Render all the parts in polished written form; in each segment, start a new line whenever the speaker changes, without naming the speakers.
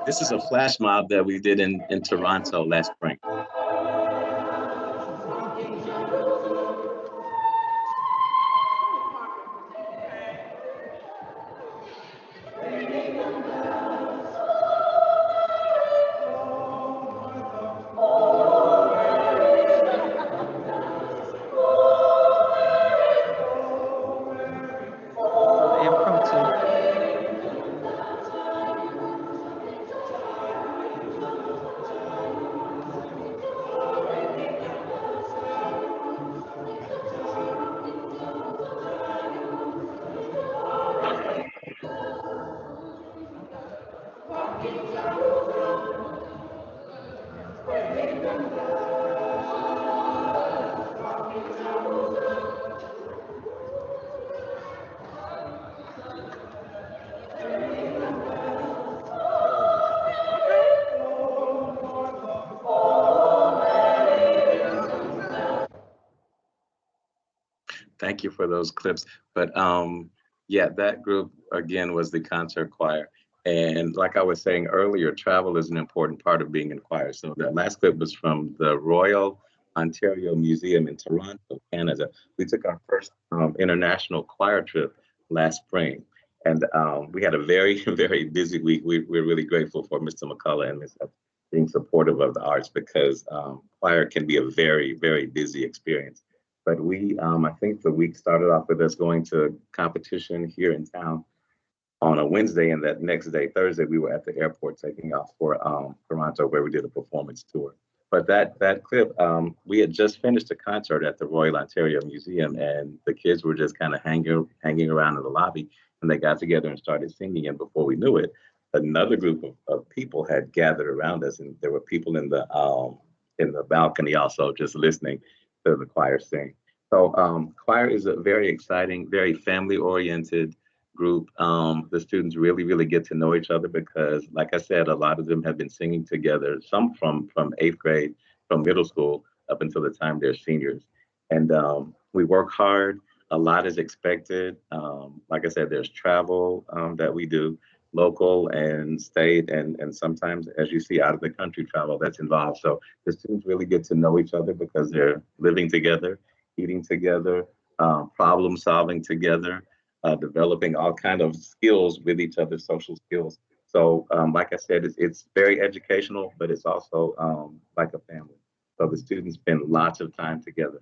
This is a flash mob that we did in Toronto last spring. Thank you for those clips. But yeah, that group again was the concert choir. And like I was saying earlier, travel is an important part of being in choir. So that last clip was from the Royal Ontario Museum in Toronto, Canada. We took our first international choir trip last spring. And we had a very, very busy week. We're really grateful for Mr. McCullough and Ms. F being supportive of the arts because choir can be a very, very busy experience. But I think the week started off with us going to competition here in town on a Wednesday, and that next day, Thursday, we were at the airport taking off for Toronto, where we did a performance tour. But that clip, we had just finished a concert at the Royal Ontario Museum, and the kids were just kind of hanging around in the lobby, and they got together and started singing. And before we knew it, another group of people had gathered around us, and there were people in the balcony also just listening to the choir sing. So choir is a very exciting, very family-oriented group. The students really, really get to know each other because, like I said, a lot of them have been singing together, some from eighth grade, from middle school up until the time they're seniors. And we work hard. A lot is expected. Like I said, there's travel that we do, local and state, and sometimes, as you see, out of the country travel that's involved. So the students really get to know each other because they're living together, eating together, problem solving together, developing all kind of skills with each other, social skills. So, like I said, it's very educational, but it's also like a family. So the students spend lots of time together.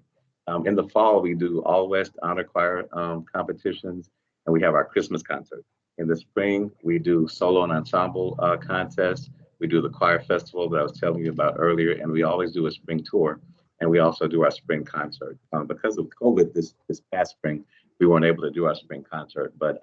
In the fall, we do All West Honor Choir competitions, and we have our Christmas concert. In the spring, we do solo and ensemble contests. We do the choir festival that I was telling you about earlier, and we always do a spring tour. And we also do our spring concert. Because of COVID this past spring, we weren't able to do our spring concert. But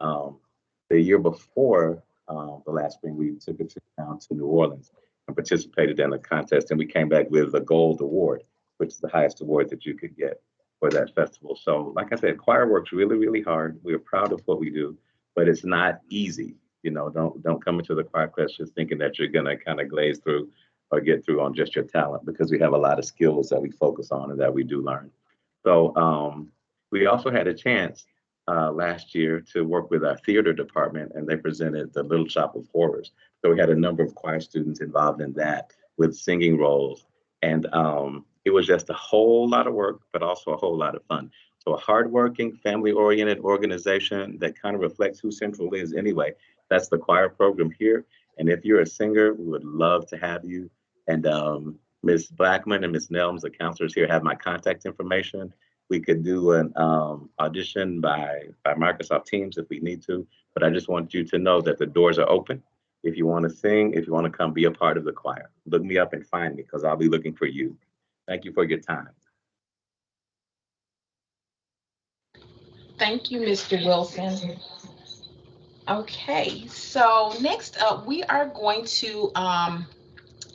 the year before the last spring, we took a trip down to New Orleans and participated in a contest. And we came back with the gold award, which is the highest award that you could get for that festival. So like I said, choir works really, really hard. We are proud of what we do, but it's not easy. You know, don't come into the choir class just thinking that you're gonna kind of glaze through or get through on just your talent because we have a lot of skills that we focus on and that we do learn. So we also had a chance last year to work with our theater department, and they presented the Little Shop of Horrors. So we had a number of choir students involved in that with singing roles. And it was just a whole lot of work, but also a whole lot of fun. So a hardworking, family-oriented organization that kind of reflects who Central is anyway. That's the choir program here. And if you're a singer, we would love to have you. And Ms. Blackman and Ms. Nelms, the counselors here, have my contact information. We could do an audition by Microsoft Teams if we need to. But I just want you to know that the doors are open. If you want to sing, if you want to come be a part of the choir, look me up and find me because I'll be looking for you. Thank you for your time.
Thank you, Mr. Wilson. Okay, so next up, we are going to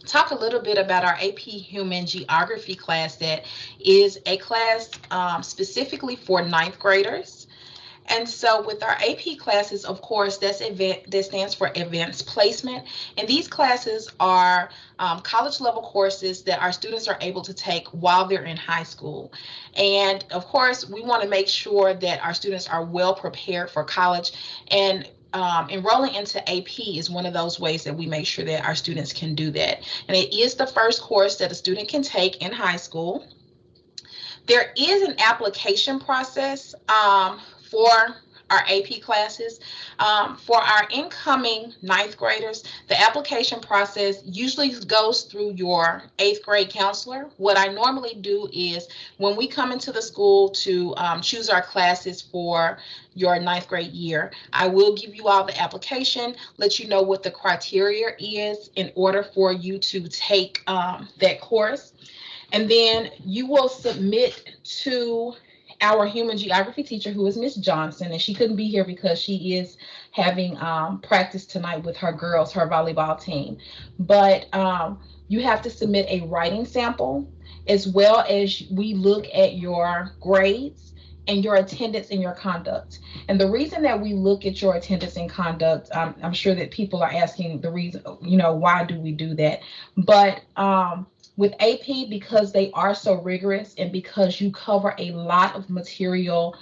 talk a little bit about our AP Human Geography class that is a class specifically for ninth graders. And so with our AP classes, of course, that stands for advanced placement. And these classes are college level courses that our students are able to take while they're in high school. And of course, we want to make sure that our students are well prepared for college. And enrolling into AP is one of those ways that we make sure that our students can do that. And it is the first course that a student can take in high school. There is an application process for our AP classes. For our incoming ninth graders, the application process usually goes through your eighth grade counselor. What I normally do is when we come into the school to choose our classes for your ninth grade year, I will give you all the application, let you know what the criteria is in order for you to take that course. And then you will submit to our human geography teacher, who is Miss Johnson, and she couldn't be here because she is having practice tonight with her girls, her volleyball team. But you have to submit a writing sample, as well as we look at your grades and your attendance and your conduct. And the reason that we look at your attendance and conduct, I'm sure that people are asking the reason, why do we do that? But with AP, because they are so rigorous and because you cover a lot of material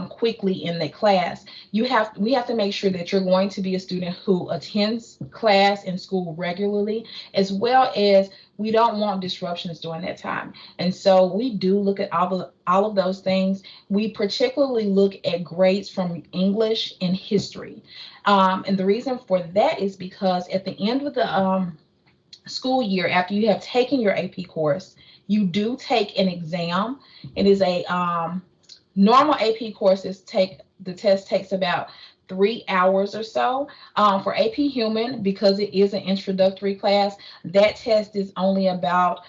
quickly in the class, we have to make sure that you're going to be a student who attends class and school regularly, as well as we don't want disruptions during that time. And so we do look at all of those things. We particularly look at grades from English and history. And the reason for that is because at the end of the school year, after you have taken your AP course, you do take an exam. It is a normal AP courses the test takes about 3 hours or so. For AP Human, because it is an introductory class, that test is only about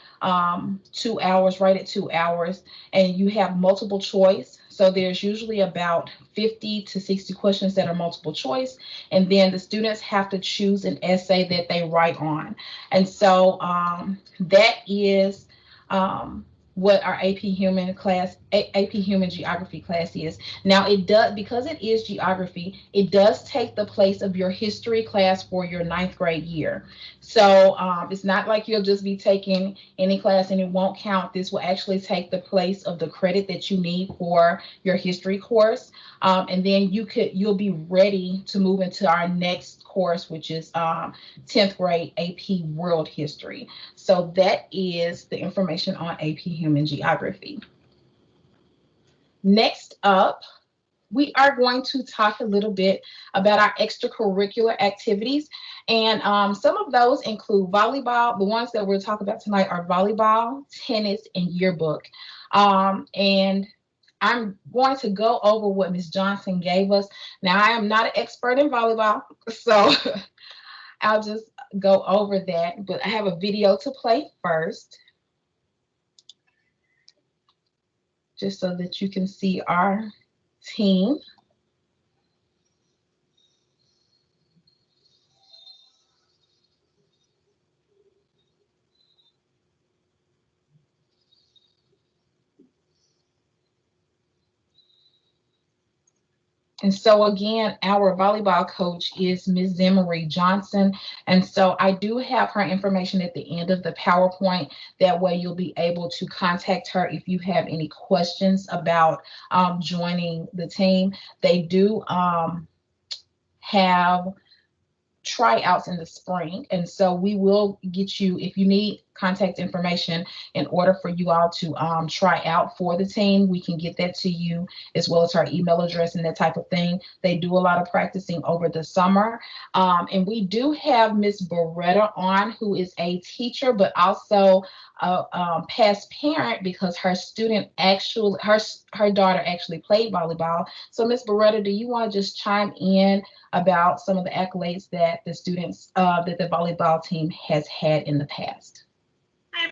2 hours, right at 2 hours, and you have multiple choice. So there's usually about 50 to 60 questions that are multiple choice, and then the students have to choose an essay that they write on. And so that is what our AP Human class, AP Human Geography class is. Now it does, because it is geography, it does take the place of your history class for your ninth grade year. So it's not like you'll just be taking any class and it won't count. This will actually take the place of the credit that you need for your history course. And then you'll be ready to move into our next course, which is 10th grade AP World History. So that is the information on AP Human Geography. Next up, we are going to talk a little bit about our extracurricular activities. And some of those include volleyball. The ones that we'll talk about tonight are volleyball, tennis, and yearbook. And I'm going to go over what Ms. Johnson gave us. Now, I am not an expert in volleyball, so I'll just go over that. But I have a video to play first, just so that you can see our team. And so again, our volleyball coach is Ms. Zemery Johnson. And so I do have her information at the end of the PowerPoint. That way you'll be able to contact her if you have any questions about joining the team. They do have tryouts in the spring, and so we will get you, if you need contact information in order for you all to try out for the team, we can get that to you, as well as our email address and that type of thing. They do a lot of practicing over the summer. And we do have Miss Beretta on, who is a teacher, but also a past parent, because her student actually, her daughter actually played volleyball. So Miss Beretta, do you want to just chime in about some of the accolades that the students, that the volleyball team has had in the past?
Hi,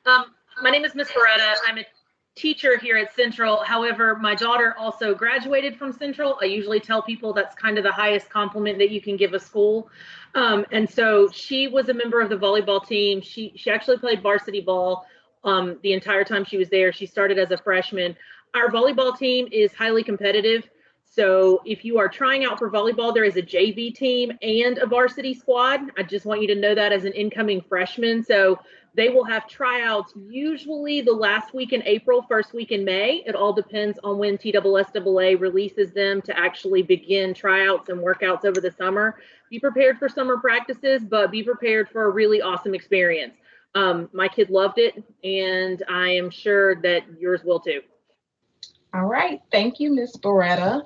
everyone. My name is Miss Beretta. I'm a teacher here at Central. However, my daughter also graduated from Central. I usually tell people that's kind of the highest compliment that you can give a school. And so she was a member of the volleyball team. She actually played varsity ball the entire time she was there. She started as a freshman. Our volleyball team is highly competitive. So if you are trying out for volleyball, there is a JV team and a varsity squad. I just want you to know that as an incoming freshman. So they will have tryouts usually the last week in April, first week in May. It all depends on when TSSAA releases them to actually begin tryouts and workouts over the summer. Be prepared for summer practices, but be prepared for a really awesome experience. My kid loved it, and I am sure that yours will too.
All right. Thank you, Ms. Beretta.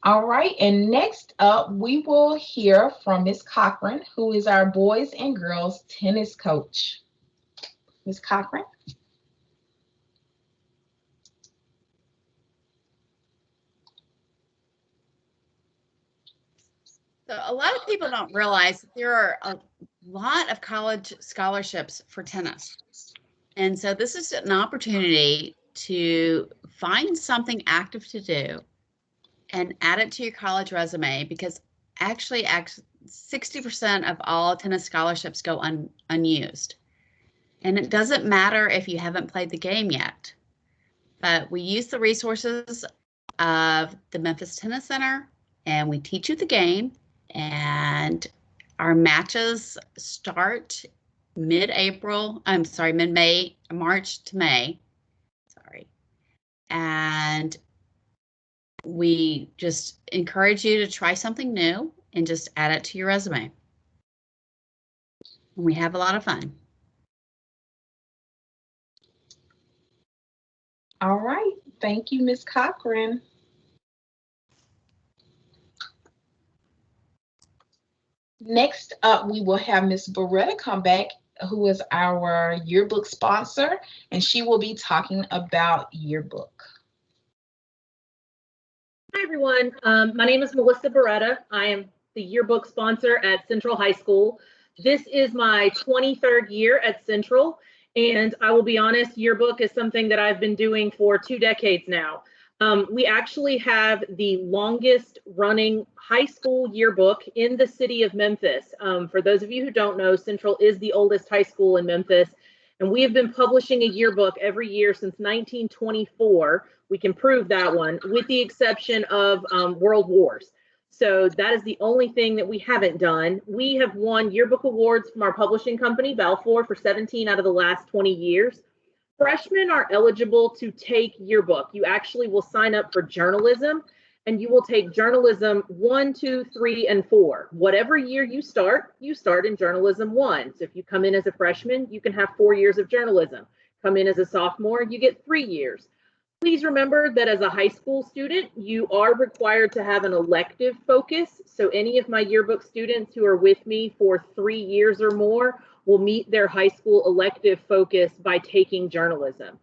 All right. And next up, we will hear from Ms. Cochran, who is our boys and girls tennis coach. Ms. Cochran.
So a lot of people don't realize that there are a lot of college scholarships for tennis. And so this is an opportunity to find something active to do and add it to your college resume, because actually 60% of all tennis scholarships go unused. And it doesn't matter if you haven't played the game yet, but we use the resources of the Memphis Tennis Center and we teach you the game, and our matches start mid-April, mid-May, March to May, and we just encourage you to try something new and just add it to your resume. We have a lot of fun.
All right. Thank you, Ms. Cochran. Next up, we will have Ms. Beretta come back, who is our yearbook sponsor, and she will be talking about yearbook.
Hi, everyone. My name is Melissa Beretta. I am the yearbook sponsor at Central High School. This is my 23rd year at Central, and I will be honest, yearbook is something that I've been doing for 2 decades now. We actually have the longest running high school yearbook in the city of Memphis. For those of you who don't know, Central is the oldest high school in Memphis, and we have been publishing a yearbook every year since 1924. We can prove that one, with the exception of World Wars. So that is the only thing that we haven't done. We have won yearbook awards from our publishing company, Balfour, for 17 out of the last 20 years. Freshmen are eligible to take yearbook. You actually will sign up for journalism, and you will take journalism 1, 2, 3, and 4. Whatever year you start in journalism 1. So if you come in as a freshman, you can have 4 years of journalism. Come in as a sophomore, you get 3 years. Please remember that as a high school student, you are required to have an elective focus. So any of my yearbook students who are with me for 3 years or more will meet their high school elective focus by taking journalism.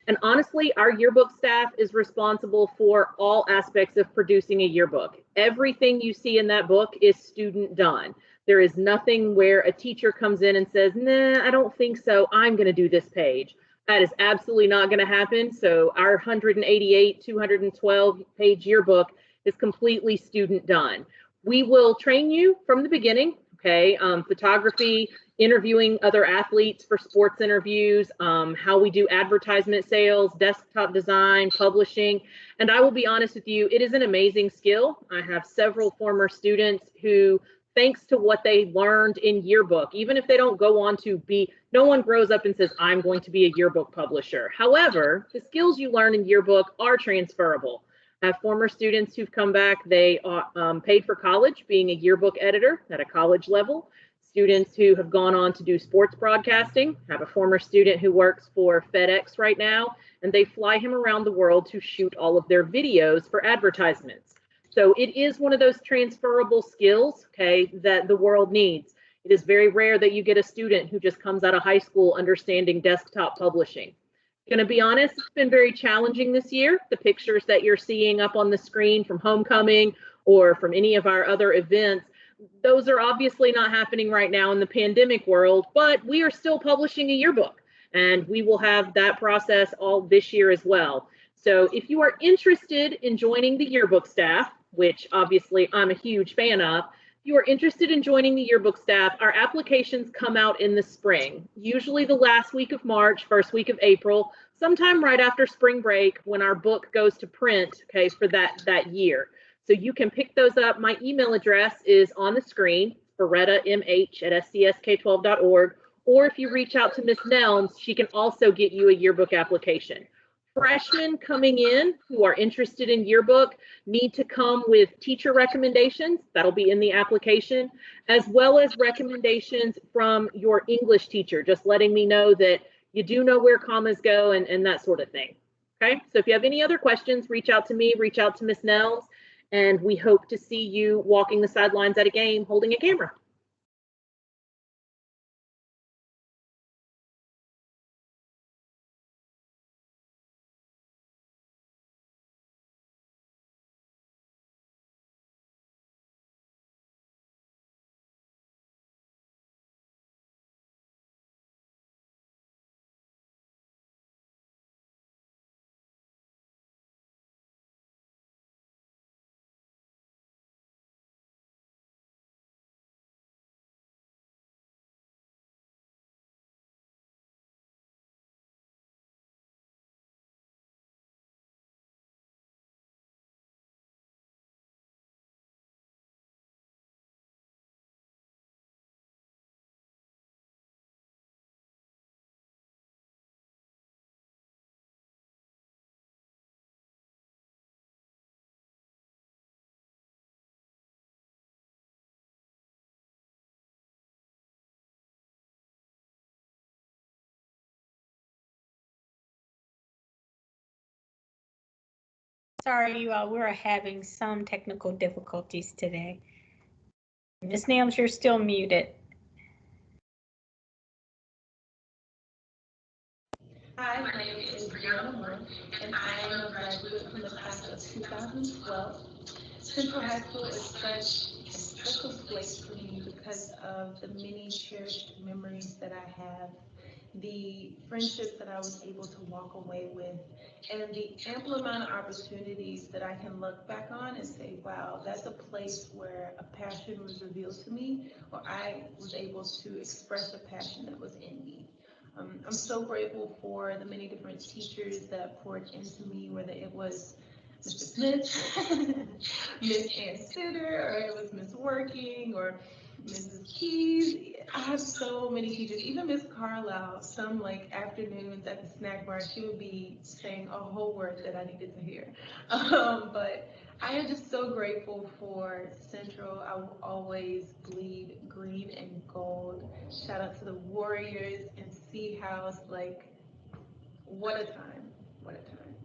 And honestly, our yearbook staff is responsible for all aspects of producing a yearbook. Everything you see in that book is student done. There is nothing where a teacher comes in and says, nah, I don't think so, I'm going to do this page. That is absolutely not going to happen. So our 188, 212 page yearbook is completely student done. We will train you from the beginning, okay? Photography, interviewing other athletes for sports interviews, how we do advertisement sales, desktop design, publishing. And I will be honest with you, it is an amazing skill. I have several former students who, thanks to what they learned in yearbook, even if they don't go on to be, no one grows up and says, I'm going to be a yearbook publisher. However, the skills you learn in yearbook are transferable. I have former students who've come back, they paid for college being a yearbook editor at a college level. Students who have gone on to do sports broadcasting. I have a former student who works for FedEx right now, and they fly him around the world to shoot all of their videos for advertisements. So it is one of those transferable skills, okay, that the world needs. It is very rare that you get a student who just comes out of high school understanding desktop publishing. Going to be honest, it's been very challenging this year. The pictures that you're seeing up on the screen from homecoming or from any of our other events, those are obviously not happening right now in the pandemic world, but we are still publishing a yearbook, and we will have that process all this year as well. So if you are interested in joining the yearbook staff, which obviously I'm a huge fan of, you are interested in joining the yearbook staff, our applications come out in the spring, usually the last week of March, first week of April, sometime right after spring break when our book goes to print, okay, for that year. So you can pick those up. My email address is on the screen, berettamh@scsk12.org, or if you reach out to Miss Nelms, she can also get you a yearbook application. Freshmen coming in who are interested in yearbook need to come with teacher recommendations, that'll be in the application, as well as recommendations from your English teacher, just letting me know that you do know where commas go and that sort of thing. Okay, so if you have any other questions, reach out to me, reach out to Miss Nels, and we hope to see you walking the sidelines at a game holding a camera.
Sorry, you all, we're having some technical difficulties today. Ms. Nams, you're still muted.
Hi, my name is Brianna Moore, and I am a graduate from the class of 2012. Central High School is such a special place for me because of the many cherished memories that I have, the friendships that I was able to walk away with, and the ample amount of opportunities that I can look back on and say, wow, that's a place where a passion was revealed to me, or I was able to express a passion that was in me. I'm so grateful for the many different teachers that poured into me, whether it was Mr. Smith, Miss Ann Sitter, or it was Miss Working, or Mrs. Keys. I have so many teachers, even Miss Carlisle, some like afternoons at the snack bar, she would be saying a whole word that I needed to hear. But I am just so grateful for Central. I will always bleed green and gold. Shout out to the Warriors and Sea House. Like, what a time. What a time.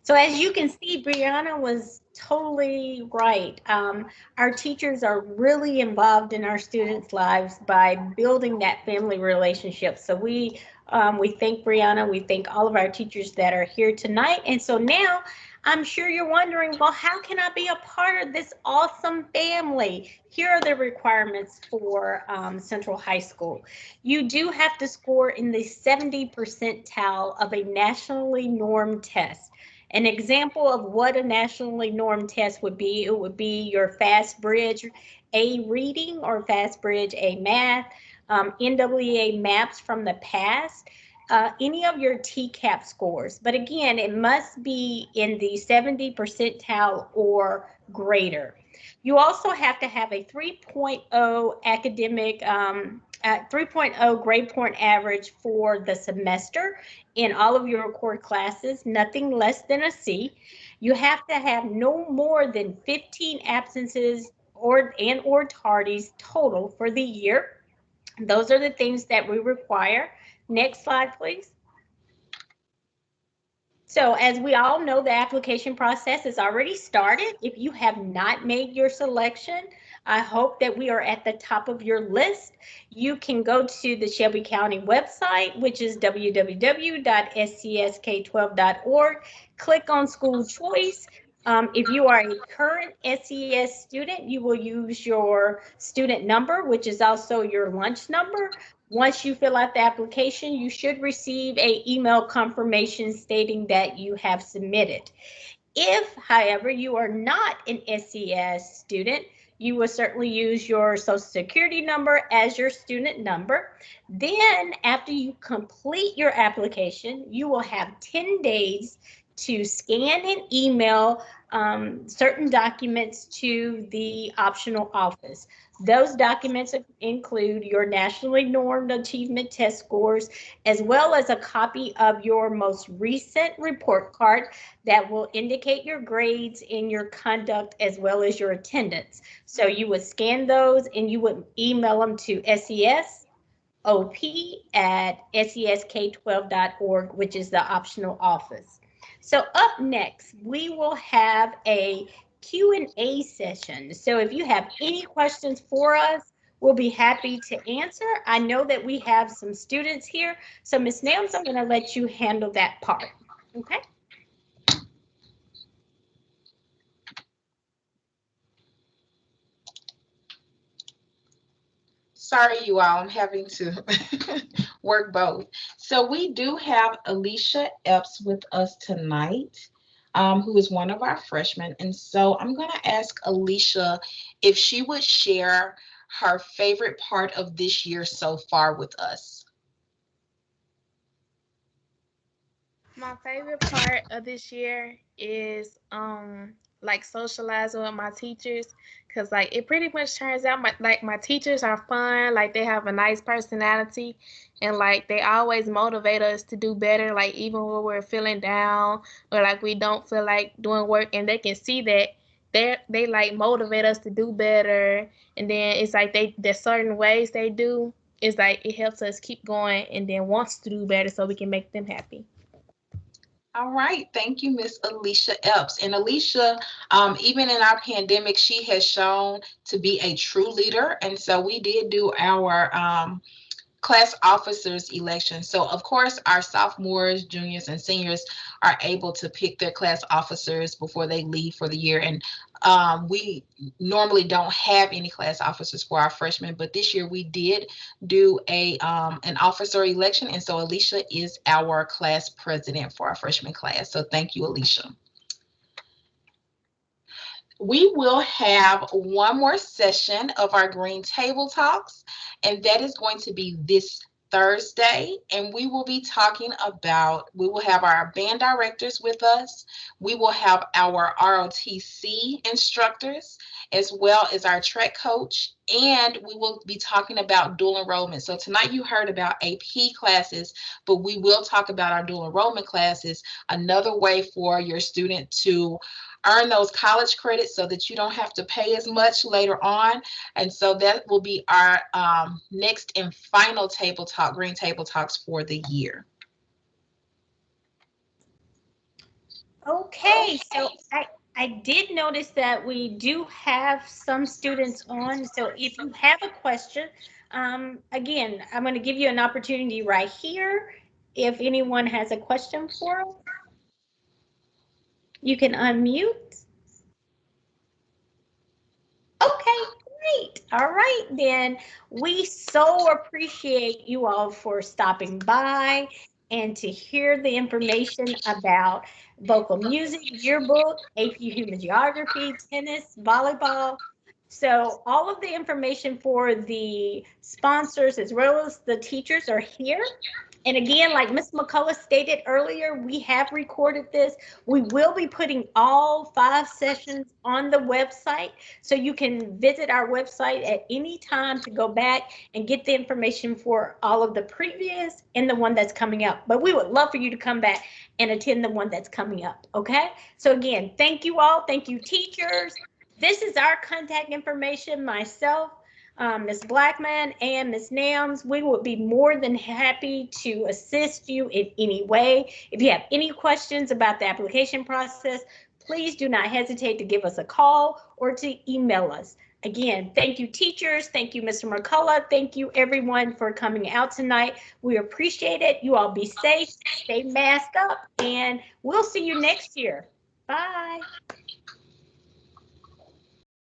So as you can see, Brianna was totally right. Our teachers are really involved in our students' lives by building that family relationship. So we thank Brianna, we thank all of our teachers that are here tonight. And so now I'm sure you're wondering, well, how can I be a part of this awesome family? Here are the requirements for Central High School. You do have to score in the 70 percentile of a nationally normed test. An example of what a nationally normed test would be, it would be your Fast Bridge A reading or Fast Bridge A math, NWEA maps from the past, any of your TCAP scores. But again, it must be in the 70 percentile or greater. You also have to have a 3.0 academic 3.0 grade point average for the semester in all of your core classes, nothing less than a C. You have to have no more than 15 absences or tardies total for the year. Those are the things that we require. Next slide, please. So as we all know, the application process is already started. If you have not made your selection, I hope that we are at the top of your list. You can go to the Shelby County website, which is www.scsk12.org. Click on school choice. If you are a current SES student, you will use your student number, which is also your lunch number. Once you fill out the application, you should receive an email confirmation stating that you have submitted. If, however, you are not an SES student, you will certainly use your Social Security number as your student number. Then, after you complete your application, you will have 10 days to scan and email certain documents to the optional office. Those documents include your nationally normed achievement test scores, as well as a copy of your most recent report card that will indicate your grades and your conduct as well as your attendance. So you would scan those and you would email them to SESOP@sesk12.org, which is the optional office. So up next, we will have a Q&A session. So if you have any questions for us, we'll be happy to answer. I know that we have some students here. So Ms. Nams, I'm going to let you handle that part. Okay.
Sorry, you all, I'm having to work both. So we do have Alicia Epps with us tonight, who is one of our freshmen. And so I'm going to ask Alicia if she would share her favorite part of this year so far with us.
My favorite part of this year is like socializing with my teachers, because like it pretty much turns out my teachers are fun, like they have a nice personality, and like they always motivate us to do better, like even when we're feeling down or like we don't feel like doing work, and they can see that they like motivate us to do better. And then it's like there's certain ways they do, it's like it helps us keep going and then wants to do better so we can make them happy.
All right, thank you, Miss Alicia Epps. And Alicia, even in our pandemic, she has shown to be a true leader. And so we did do our class officers election. So of course, our sophomores, juniors, and seniors are able to pick their class officers before they leave for the year. And we normally don't have any class officers for our freshmen, but this year we did do an officer election. And so Alicia is our class president for our freshman class. So thank you, Alicia. We will have one more session of our Green Table Talks, and that is going to be this Thursday. And we will be talking about, we will have our band directors with us. We will have our ROTC instructors, as well as our track coach, and we will be talking about dual enrollment. So tonight you heard about AP classes, but we will talk about our dual enrollment classes, another way for your student to earn those college credits so that you don't have to pay as much later on. And so that will be our next and final table talk, Green Table Talks for the year.
Okay, so I did notice that we do have some students on. So if you have a question, again, I'm going to give you an opportunity right here. If anyone has a question for us, you can unmute. Okay, great. All right, then we so appreciate you all for stopping by and to hear the information about vocal music, yearbook, AP Human Geography, tennis, volleyball. So all of the information for the sponsors as well as the teachers are here. And again, like Ms. McCullough stated earlier, we have recorded this. We will be putting all 5 sessions on the website. So you can visit our website at any time to go back and get the information for all of the previous and the one that's coming up. But we would love for you to come back and attend the one that's coming up. Okay. So again, thank you all. Thank you, teachers. This is our contact information, myself, Ms. Blackman and Ms. Nams. We would be more than happy to assist you in any way. If you have any questions about the application process, please do not hesitate to give us a call or to email us. Again, thank you, teachers. Thank you, Mr. McCullough. Thank you, everyone, for coming out tonight. We appreciate it. You all be safe, stay masked up, and we'll see you next year. Bye.